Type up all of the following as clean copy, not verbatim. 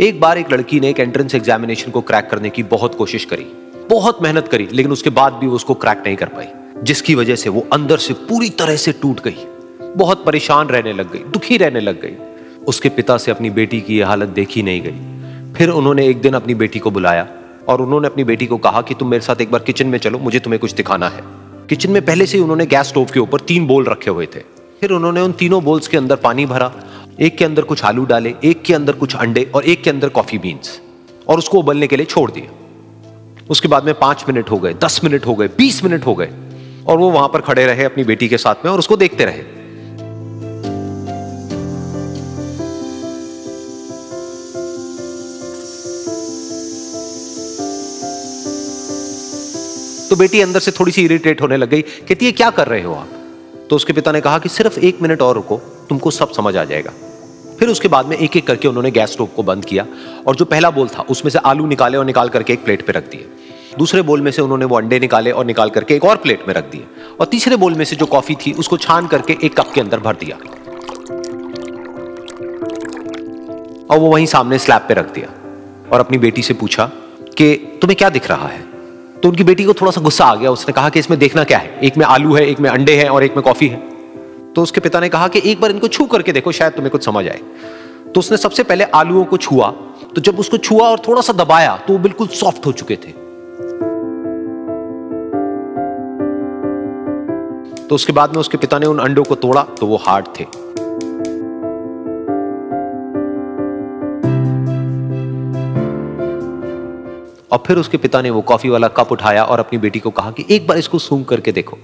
एक बार एक लड़की ने एक एंट्रेंस एग्जामिनेशन को क्रैक करने की बहुत कोशिश करी, बहुत मेहनत करी, लेकिन उसके बाद भी वो उसको क्रैक नहीं कर पाई, जिसकी वजह से वो अंदर से पूरी तरह से टूट गई, बहुत परेशान रहने लग गई, दुखी रहने लग गई। उसके पिता से अपनी बेटी की यह हालत देखी नहीं गई। फिर उन्होंने एक दिन अपनी बेटी को बुलाया और उन्होंने अपनी बेटी को कहा कि तुम मेरे साथ एक बार किचन में चलो, मुझे तुम्हें कुछ दिखाना है। किचन में पहले से ही उन्होंने गैस स्टोव के ऊपर 3 बोल रखे हुए थे। फिर उन्होंने उन तीनों बोल्स के अंदर पानी भरा, एक के अंदर कुछ आलू डाले, एक के अंदर कुछ अंडे और एक के अंदर कॉफी बीन्स, और उसको उबलने के लिए छोड़ दिया। उसके बाद में 5 मिनट हो गए, 10 मिनट हो गए, 20 मिनट हो गए, और वो वहां पर खड़े रहे अपनी बेटी के साथ में और उसको देखते रहे। तो बेटी अंदर से थोड़ी सी इरिटेट होने लग गई, कहती है क्या कर रहे हो आप? तो उसके पिता ने कहा कि सिर्फ 1 मिनट और रुको, तुमको सब समझ आ जाएगा। फिर उसके बाद में एक एक करके उन्होंने गैस स्टोव को बंद किया और जो पहला बोल था उसमें से आलू निकाले और निकाल करके एक प्लेट पे रख दिए। दूसरे बोल में से उन्होंने वो अंडे निकाले और निकाल करके एक और प्लेट में रख दिए, और तीसरे बोल में से जो कॉफी थी उसको छान करके एक कप के अंदर भर दिया और वो वहीं सामने स्लैब पे रख दिया और अपनी बेटी से पूछा कि तुम्हें क्या दिख रहा है? तो उनकी बेटी को थोड़ा सा गुस्सा आ गया। उसने कहा कि इसमें देखना क्या है, एक में आलू है, एक में अंडे हैं और एक में कॉफी है। तो उसके पिता ने कहा कि एक बार इनको छू करके देखो, शायद तुम्हें कुछ समझ आए। तो उसने सबसे पहले आलूओं को छुआ, तो जब उसको छुआ और थोड़ा सा दबाया तो वो बिल्कुल सॉफ्ट हो चुके थे। तो उसके बाद में उसके पिता ने उन अंडों को तोड़ा तो वो हार्ड थे। और फिर उसके पिता ने वो कॉफी वाला कप उठाया और अपनी बेटी को कहा कि एक बार इसको सूंघ करके देखो।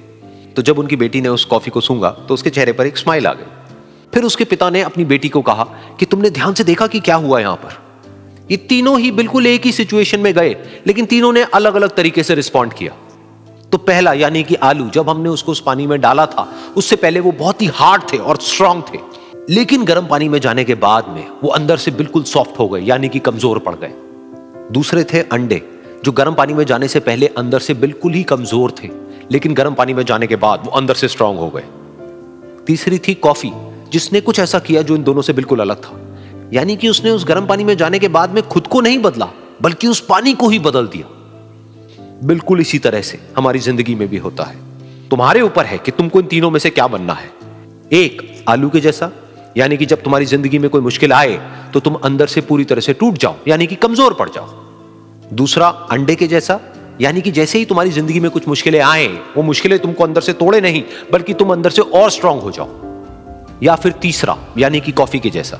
तो जब उनकी बेटी ने उस कॉफी को सूंघा तो उसके चेहरे पर एक स्माइल आ गई। फिर उसके पिता ने अपनी बेटी को कहा कि तुमने ध्यान से देखा कि क्या हुआ यहां पर? ये तीनों ही बिल्कुल एक ही सिचुएशन में गए, लेकिन तीनों ने अलग अलग तरीके से रिस्पॉन्ड किया। तो पहला यानी कि आलू, जब हमने उसको उस पानी में डाला था उससे पहले वो बहुत ही हार्ड थे और स्ट्रांग थे, लेकिन गर्म पानी में जाने के बाद में वो अंदर से बिल्कुल सॉफ्ट हो गए, यानी कि कमजोर पड़ गए। दूसरे थे अंडे, जो गर्म पानी में जाने से पहले अंदर से बिल्कुल ही कमजोर थे, लेकिन गर्म पानी में जाने के बाद वो अंदर से स्ट्रांग हो गए। तीसरी थी कॉफी, जिसने कुछ ऐसा किया जो इन दोनों से बिल्कुल अलग था, यानी कि उसने उस गर्म पानी में जाने के बाद में खुद को नहीं बदला, बल्कि उस पानी को ही बदल दिया। बिल्कुल इसी तरह से हमारी जिंदगी में भी होता है। तुम्हारे ऊपर है कि तुमको इन तीनों में से क्या बनना है। एक, आलू के जैसा, यानी कि जब तुम्हारी जिंदगी में कोई मुश्किल आए तो तुम अंदर से पूरी तरह से टूट जाओ, यानी कि कमजोर पड़ जाओ। दूसरा, अंडे के जैसा, यानी कि जैसे ही तुम्हारी जिंदगी में कुछ मुश्किलें आए, वो मुश्किलें तुमको अंदर से तोड़े नहीं, बल्कि तुम अंदर से और स्ट्रांग हो जाओ। या फिर तीसरा, यानी कि कॉफी के जैसा,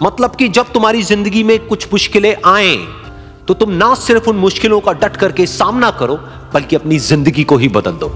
मतलब कि जब तुम्हारी जिंदगी में कुछ मुश्किलें आए तो तुम ना सिर्फ उन मुश्किलों का डट करके सामना करो, बल्कि अपनी जिंदगी को ही बदल दो।